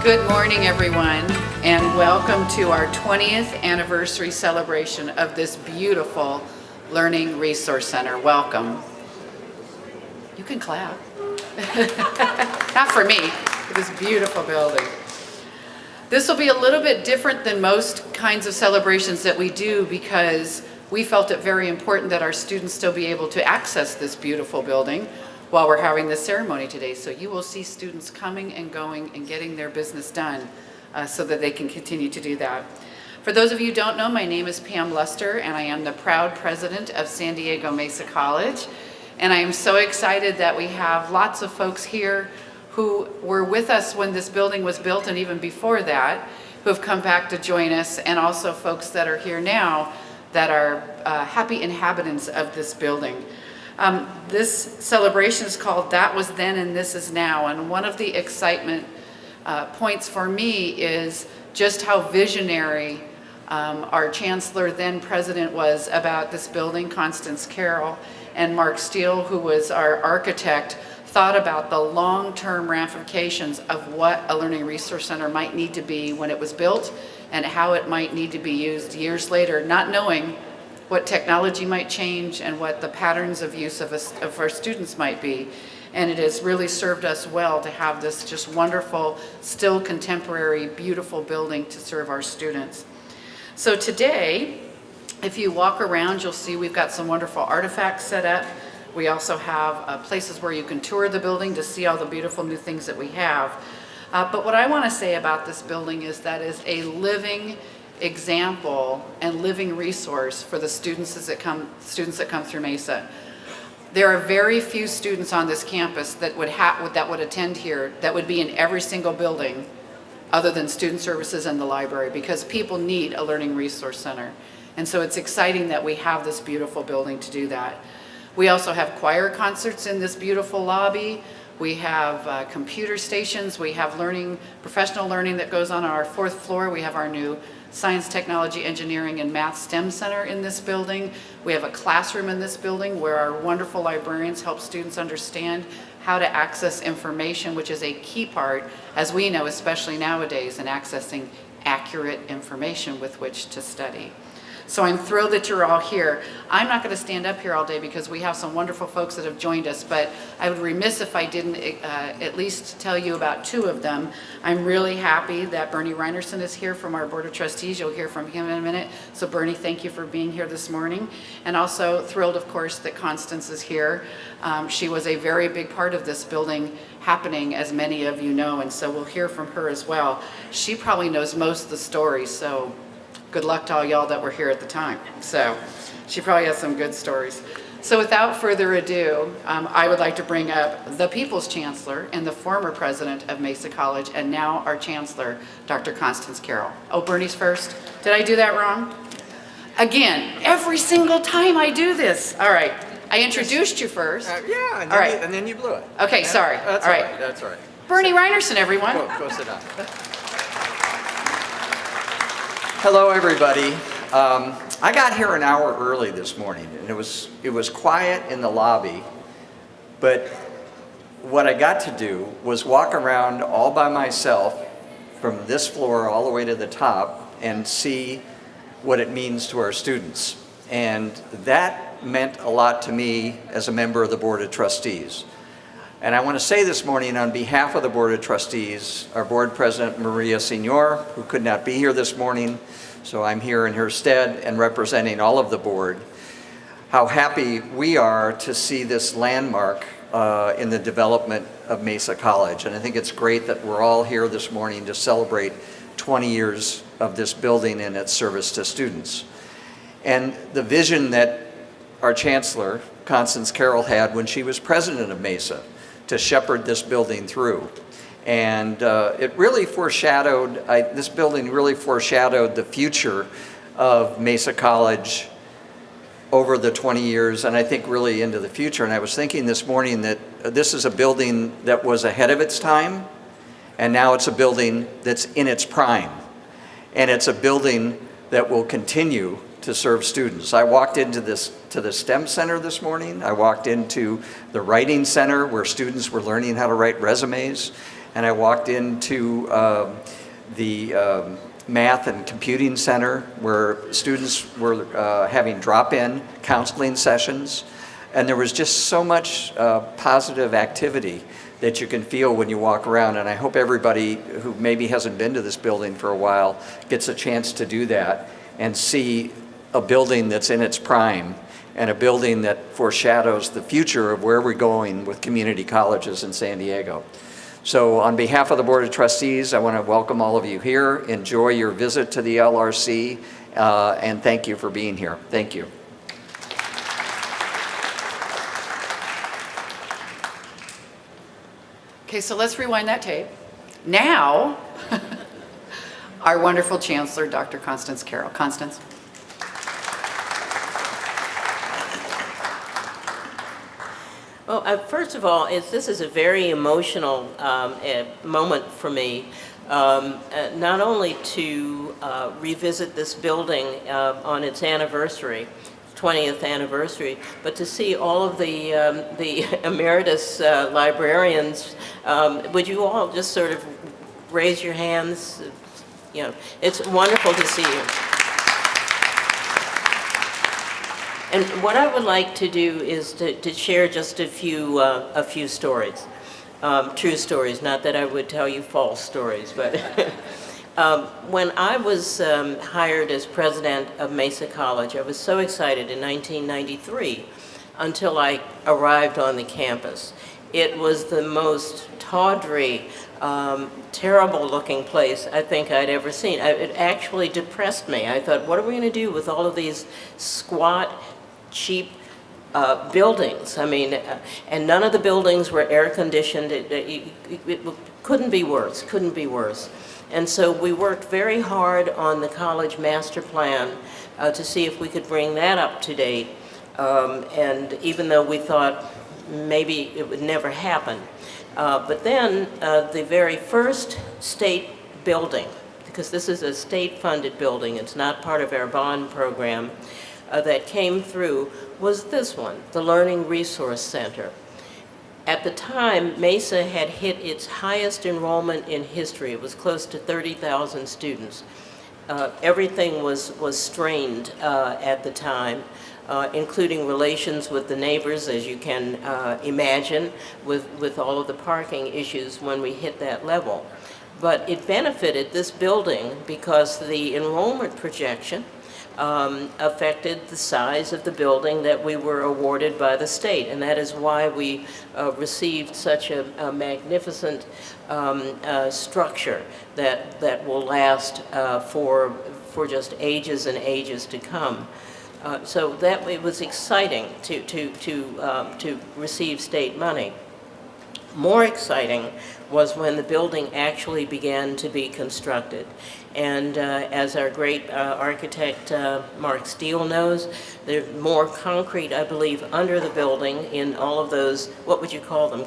Good morning, everyone, and welcome to our 20th anniversary celebration of this beautiful Learning Resource Center. Welcome. You can clap. Not for me, for this beautiful building. This will be a little bit different than most kinds of celebrations that we do because we felt it very important that our students still be able to access this beautiful building while we're having this ceremony today. So you will see students coming and going and getting their business done so that they can continue to do that. For those of you who don't know, my name is Pam Luster and I am the proud president of San Diego Mesa College. And I am so excited that we have lots of folks here who were with us when this building was built and even before that, who have come back to join us, and also folks that are here now that are happy inhabitants of this building. This celebration is called That Was Then and This Is Now, and one of the excitement points for me is just how visionary our chancellor, then president, was about this building. Constance Carroll and Mark Steele, who was our architect, thought about the long-term ramifications of what a learning resource center might need to be when it was built and how it might need to be used years later, not knowing what technology might change and what the patterns of use of our students might be. And it has really served us well to have this just wonderful, still contemporary, beautiful building to serve our students. So today, if you walk around, you'll see we've got some wonderful artifacts set up. We also have places where you can tour the building to see all the beautiful new things that we have. But what I want to say about this building is that is a living example and living resource for the students that come through Mesa. There are very few students on this campus that would attend here that would be in every single building other than student services and the library, because people need a learning resource center. And so it's exciting that we have this beautiful building to do that. We also have choir concerts in this beautiful lobby. We have computer stations. We have professional learning that goes on our 4th floor. We have our new Science, Technology, Engineering, and Math STEM Center in this building. We have a classroom in this building where our wonderful librarians help students understand how to access information, which is a key part, as we know, especially nowadays, in accessing accurate information with which to study. So I'm thrilled that you're all here. I'm not going to stand up here all day because we have some wonderful folks that have joined us, but I would be remiss if I didn't at least tell you about 2 of them. I'm really happy that Bernie Reinerson is here from our Board of Trustees. You'll hear from him in a minute. So Bernie, thank you for being here this morning. And also thrilled, of course, that Constance is here. She was a very big part of this building happening, as many of you know, and so we'll hear from her as well. She probably knows most of the stories, so good luck to all y'all that were here at the time. So she probably has some good stories. So without further ado, I would like to bring up the People's Chancellor and the former president of Mesa College, and now our Chancellor, Dr. Constance Carroll. Oh, Bernie's first. Did I do that wrong? Again, every single time I do this. All right. I introduced you first. Yeah, and then you blew it. Okay, sorry. That's all right. That's all right. Bernie Reinerson, everyone. Go sit down. Hello, everybody. I got here an hour early this morning, and it was quiet in the lobby, but what I got to do was walk around all by myself from this floor all the way to the top and see what it means to our students. And that meant a lot to me as a member of the Board of Trustees. And I want to say this morning on behalf of the Board of Trustees, our Board President Maria Senor, who could not be here this morning, so I'm here in her stead and representing all of the board, how happy we are to see this landmark in the development of Mesa College. And I think it's great that we're all here this morning to celebrate 20 years of this building and its service to students. And the vision that our Chancellor, Constance Carroll, had when she was president of Mesa, to shepherd this building through. And it really foreshadowed, this building really foreshadowed the future of Mesa College over the 20 years, and I think really into the future. And I was thinking this morning that this is a building that was ahead of its time, and now it's a building that's in its prime. And it's a building that will continue to serve students. I walked into the STEM Center this morning. I walked into the Writing Center where students were learning how to write resumes. and I walked into the Math and Computing Center where students were having drop-in counseling sessions. And there was just so much positive activity that you can feel when you walk around. And I hope everybody who maybe hasn't been to this building for a while gets a chance to do that and see a building that's in its prime and a building that foreshadows the future of where we're going with community colleges in San Diego. So on behalf of the Board of Trustees, I want to welcome all of you here. Enjoy your visit to the LRC, and thank you for being here. Thank you. Okay, so let's rewind that tape. Now, our wonderful Chancellor, Dr. Constance Carroll. Constance. Well, first of all, this is a very emotional moment for me, not only to revisit this building on its anniversary, 20th anniversary, but to see all of the emeritus librarians. Would you all just sort of raise your hands? You know, it's wonderful to see you. And what I would like to do is to share just a few stories, true stories. Not that I would tell you false stories, but when I was hired as president of Mesa College, I was so excited in 1993 until I arrived on the campus. It was the most tawdry, terrible-looking place I think I'd ever seen. It actually depressed me. I thought, what are we going to do with all of these squat, cheap buildings? I mean, and none of the buildings were air-conditioned. It couldn't be worse, couldn't be worse. And so we worked very hard on the college master plan to see if we could bring that up to date. And even though we thought maybe it would never happen. But then the very first state building, because this is a state-funded building, it's not part of our bond program, that came through was this one, the Learning Resource Center. At the time, Mesa had hit its highest enrollment in history. It was close to 30,000 students. Everything was strained at the time, including relations with the neighbors, as you can imagine, with all of the parking issues when we hit that level. But it benefited this building because the enrollment projection affected the size of the building that we were awarded by the state, and that is why we received such a magnificent structure that will last for just ages and ages to come. So that it was exciting to receive state money. More exciting was when the building actually began to be constructed. And as our great architect Mark Steele knows, there's more concrete, I believe, under the building in all of those, what would you call them,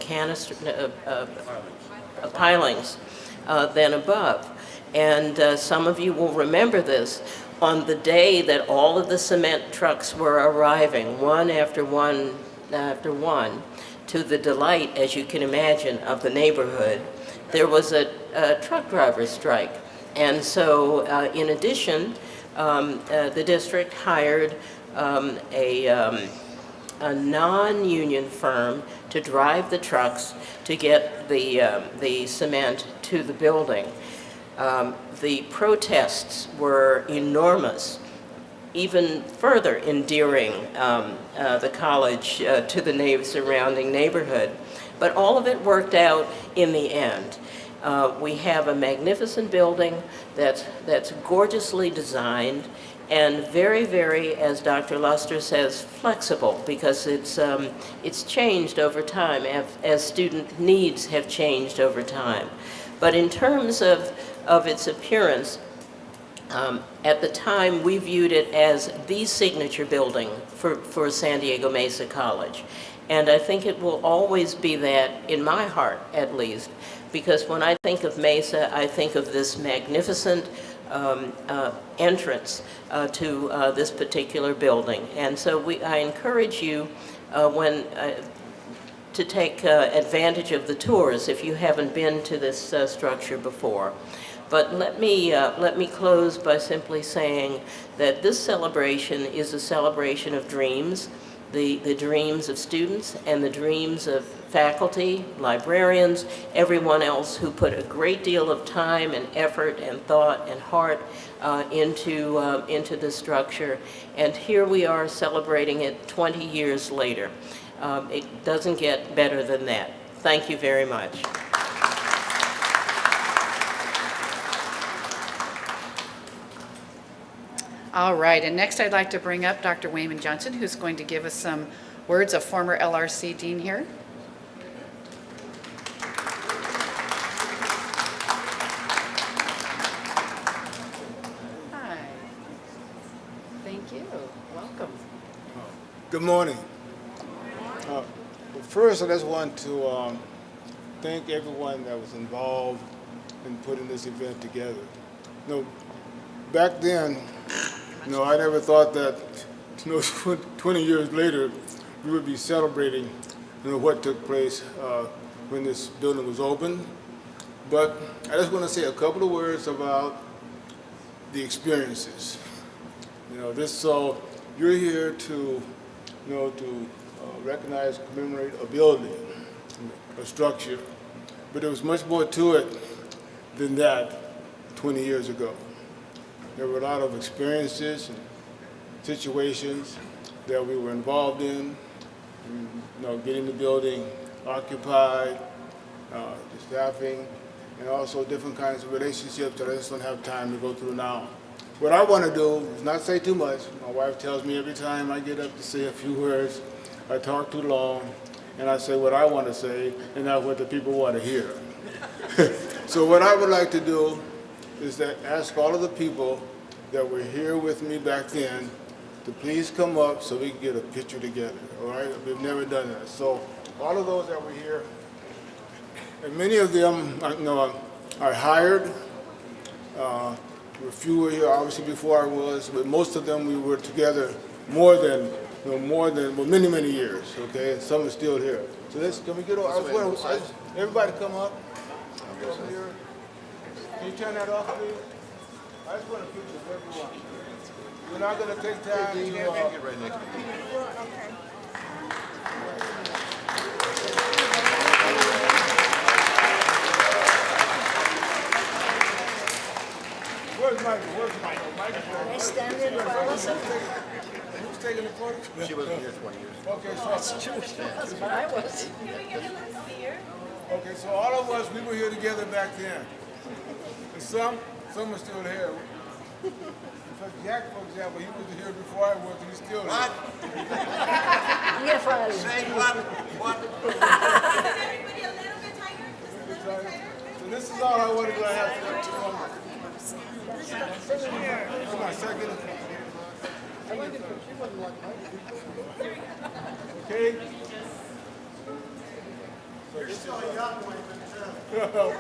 pilings than above. And some of you will remember this. On the day that all of the cement trucks were arriving, one after one after one, to the delight, as you can imagine, of the neighborhood, there was a truck driver strike. And so, in addition, the district hired a non-union firm to drive the trucks to get the cement to the building. The protests were enormous, even further endearing the college to the surrounding neighborhood. But all of it worked out in the end. We have a magnificent building that's gorgeously designed and very, very, as Dr. Luster says, flexible, because it's changed over time as student needs have changed over time. But in terms of its appearance, at the time we viewed it as the signature building for San Diego Mesa College. And I think it will always be that, in my heart at least, because when I think of Mesa, I think of this magnificent entrance to this particular building. And so I encourage you, when to take advantage of the tours if you haven't been to this structure before. But let me close by simply saying that this celebration is a celebration of dreams, the dreams of students and the dreams of faculty, librarians, everyone else who put a great deal of time and effort and thought and heart into this structure. And here we are celebrating it 20 years later. It doesn't get better than that. Thank you very much. All right, and next I'd like to bring up Dr. Wayman Johnson, who's going to give us some words of former LRC Dean here. Hi. Thank you. Welcome. Good morning. Well, first, I just want to thank everyone that was involved in putting this event together. Back then, I never thought that 20 years later we would be celebrating what took place when this building was opened. But I just want to say a couple of words about the experiences. So you're here to recognize, commemorate a building, a structure, but there was much more to it than that 20 years ago. There were a lot of experiences and situations that we were involved in, getting the building occupied, the staffing, and also different kinds of relationships that I just don't have time to go through now. What I want to do is not say too much. My wife tells me every time I get up to say a few words, I talk too long, and I say what I want to say, and not what the people want to hear. So what I would like to do is that ask all of the people that were here with me back then to please come up so we can get a picture together, all right? We've never done that. So all of those that were here, and many of them I hired. A few were here obviously before I was, but most of them we were together more than many years, okay? And some are still here. So can we get over? Everybody come up. Over here. Can you turn that off, please? I just want a picture of everyone. We're not going to take time to... get right next to me. Where's Michael? Michael. They stand in the front. Who's taking the photo? She wasn't here 20 years ago. Okay, so That's true. That's what I was. Okay, so all of us, we were here together back then. And some are still here. Jack, for example, he was here before I was, and he's still here. What? Get in front of me. Say what? What? Everybody a little bit tighter? So this is all I wanted to have to do. This is my second. Okay? You're still young,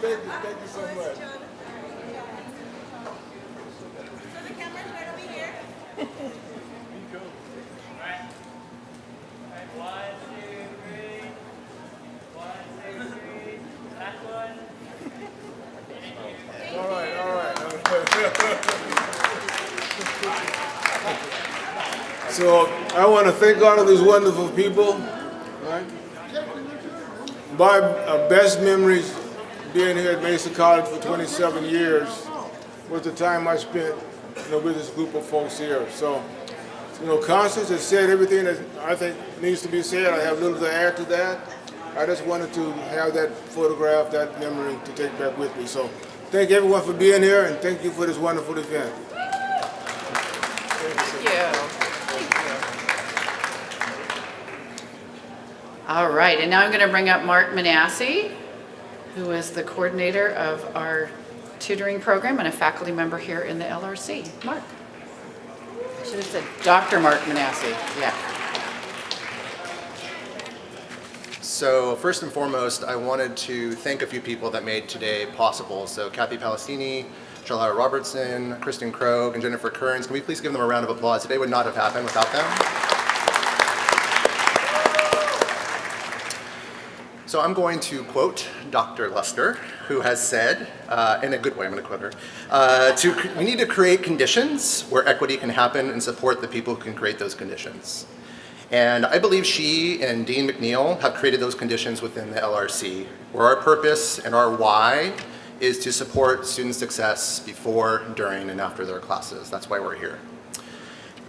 thank you so much. So the camera's right over here. One, two, three. One, two, three. Back one. All right. So I want to thank all of these wonderful people. Right? My best memories being here at Mesa College for 27 years was the time I spent with this group of folks here. So, Constance has said everything that I think needs to be said. I have little to add to that. I just wanted to have that photograph, that memory to take back with me. So thank everyone for being here, and thank you for this wonderful event. Thank you. All right, and now I'm going to bring up Mark Manassi, who is the coordinator of our tutoring program and a faculty member here in the LRC. Mark. I should have said Dr. Mark Manassi. Yeah. So first and foremost, I wanted to thank a few people that made today possible. So Kathy Palestini, Charlotta Robertson, Kristen Krogh, and Jennifer Kearns. Can we please give them a round of applause? Today would not have happened without them. So I'm going to quote Dr. Luster, who has said, in a good way, I'm going to quote her, we need to create conditions where equity can happen and support the people who can create those conditions. And I believe she and Dean McNeil have created those conditions within the LRC, where our purpose and our why is to support student success before, during, and after their classes. That's why we're here.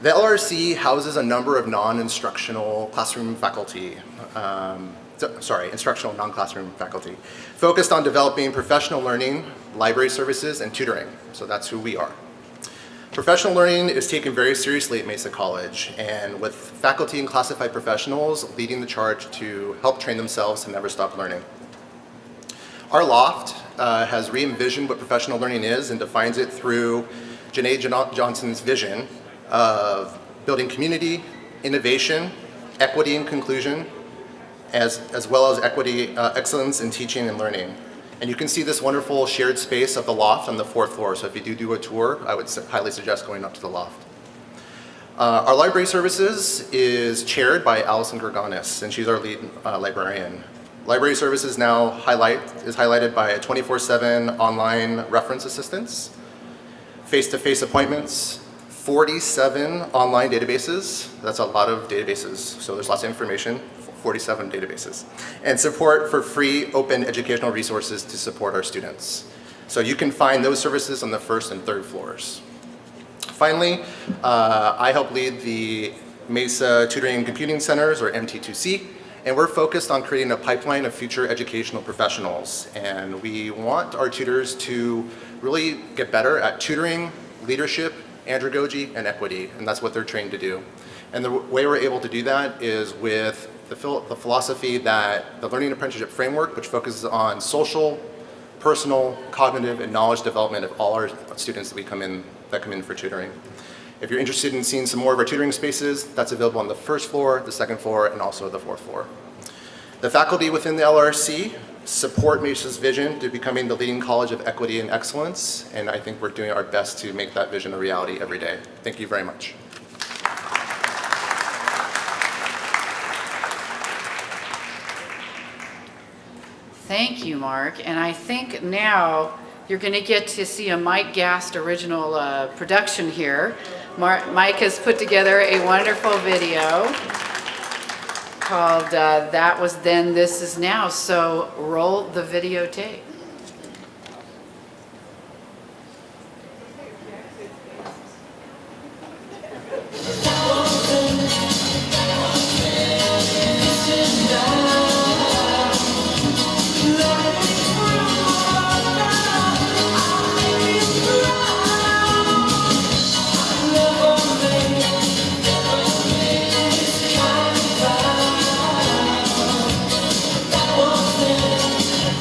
The LRC houses a number of non-instructional classroom faculty, instructional non-classroom faculty, focused on developing professional learning, library services, and tutoring. So that's who we are. Professional learning is taken very seriously at Mesa College, and with faculty and classified professionals leading the charge to help train themselves to never stop learning. Our loft has re-envisioned what professional learning is and defines it through Janae Johnson's vision of building community, innovation, equity and conclusion, as well as equity, excellence in teaching and learning. And you can see this wonderful shared space of the loft on the 4th floor. So if you do a tour, I would highly suggest going up to the loft. Our library services is chaired by Allison Gerganis, and she's our lead librarian. Library services now is highlighted by 24/7 online reference assistance, face-to-face appointments, 47 online databases. That's a lot of databases, so there's lots of information. 47 databases, and support for free open educational resources to support our students. So you can find those services on the 1st and 3rd floors. Finally, I help lead the Mesa Tutoring and Computing Centers, or MT2C, and we're focused on creating a pipeline of future educational professionals. And we want our tutors to really get better at tutoring, leadership, andragogy, and equity, and that's what they're trained to do. And the way we're able to do that is with the philosophy that the Learning Apprenticeship Framework, which focuses on social, personal, cognitive, and knowledge development of all our students that come in for tutoring. If you're interested in seeing some more of our tutoring spaces, that's available on the 1st floor, the 2nd floor, and also the 4th floor. The faculty within the LRC support Mesa's vision to becoming the leading college of equity and excellence, and I think we're doing our best to make that vision a reality every day. Thank you very much. Thank you, Mark. And I think now you're going to get to see a Mike Gast original production here. Mike has put together a wonderful video called That Was Then, This Is Now. So roll the videotape.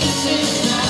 This is now.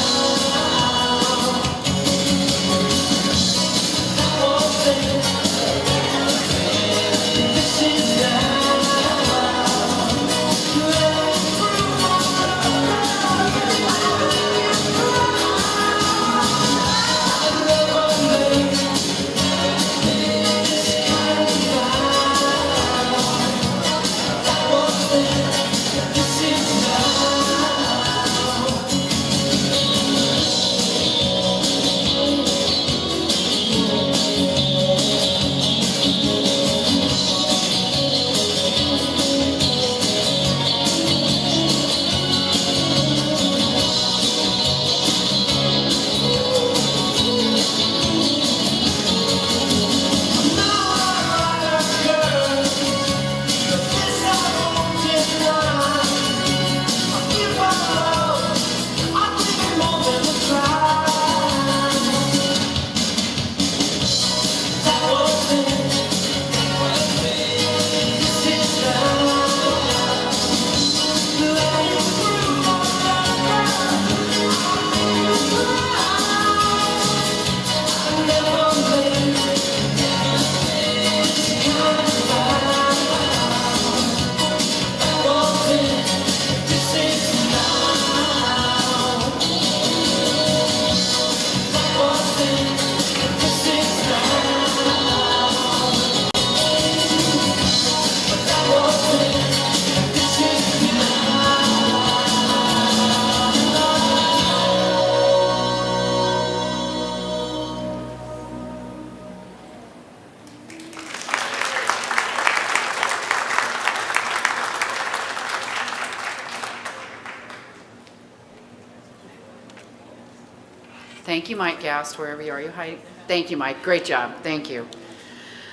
Thank you, Mike Gast, wherever you are. You hide. Thank you, Mike. Great job. Thank you.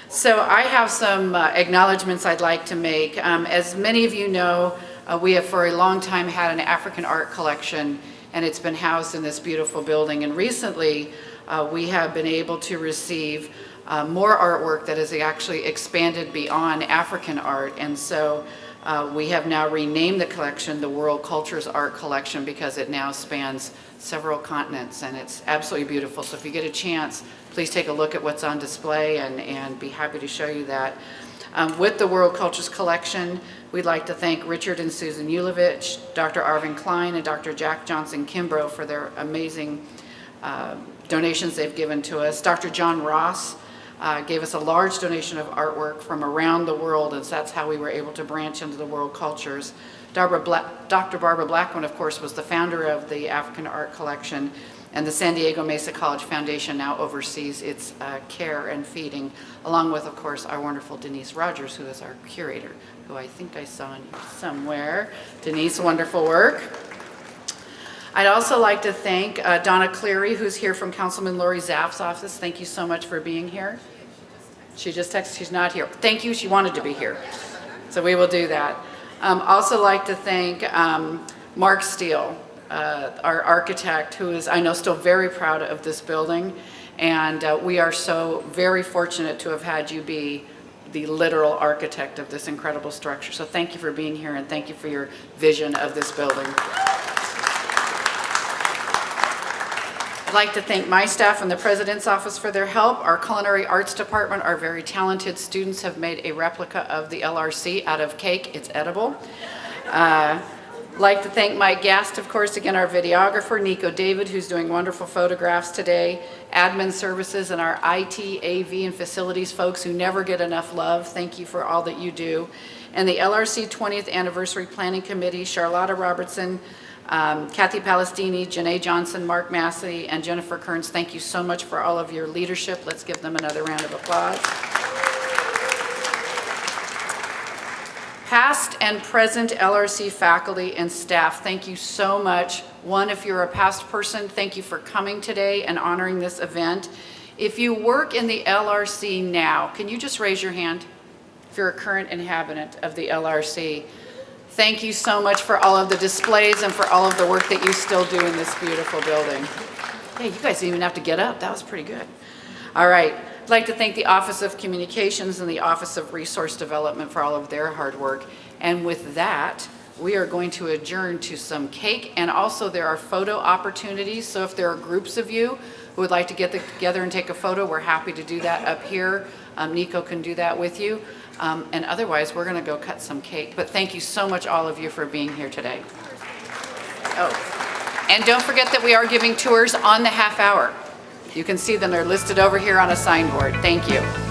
So I have some acknowledgments I'd like to make. As many of you know, we have for a long time had an African art collection, and it's been housed in this beautiful building. And recently, we have been able to receive more artwork that has actually expanded beyond African art. And so we have now renamed the collection the World Cultures Art Collection because it now spans several continents, and it's absolutely beautiful. So if you get a chance, please take a look at what's on display and be happy to show you that. With the World Cultures Collection, we'd like to thank Richard and Susan Ulevich, Dr. Arvin Klein, and Dr. Jack Johnson Kimbrough for their amazing donations they've given to us. Dr. John Ross gave us a large donation of artwork from around the world, and so that's how we were able to branch into the world cultures. Dr. Barbara Blackman, of course, was the founder of the African Art Collection, and the San Diego Mesa College Foundation now oversees its care and feeding, along with, of course, our wonderful Denise Rogers, who is our curator, who I think I saw somewhere. Denise, wonderful work. I'd also like to thank Donna Cleary, who's here from Councilman Lori Zaff's office. Thank you so much for being here. She just texted, she's not here. Thank you, she wanted to be here. So we will do that. Also like to thank Mark Steele, our architect, who is, I know, still very proud of this building. And we are so very fortunate to have had you be the literal architect of this incredible structure. So thank you for being here, and thank you for your vision of this building. I'd like to thank my staff and the President's Office for their help. Our Culinary Arts Department, our very talented students, have made a replica of the LRC out of cake. It's edible. Like to thank Mike Gast, of course, again, our videographer, Nico David, who's doing wonderful photographs today, admin services, and our IT, AV, and facilities folks who never get enough love. Thank you for all that you do. And the LRC 20th Anniversary Planning Committee, Charlotta Robertson, Kathy Palestini, Janae Johnson, Mark Massey, and Jennifer Kearns, thank you so much for all of your leadership. Let's give them another round of applause. Past and present LRC faculty and staff, thank you so much. One, if you're a past person, thank you for coming today and honoring this event. If you work in the LRC now, can you just raise your hand? If you're a current inhabitant of the LRC, thank you so much for all of the displays and for all of the work that you still do in this beautiful building. Hey, you guys didn't even have to get up. That was pretty good. All right. I'd like to thank the Office of Communications and the Office of Resource Development for all of their hard work. And with that, we are going to adjourn to some cake, and also there are photo opportunities. So if there are groups of you who would like to get together and take a photo, we're happy to do that up here. Nico can do that with you. And otherwise, we're going to go cut some cake. But thank you so much, all of you, for being here today. Oh, and don't forget that we are giving tours on the half hour. You can see them. They're listed over here on a signboard. Thank you.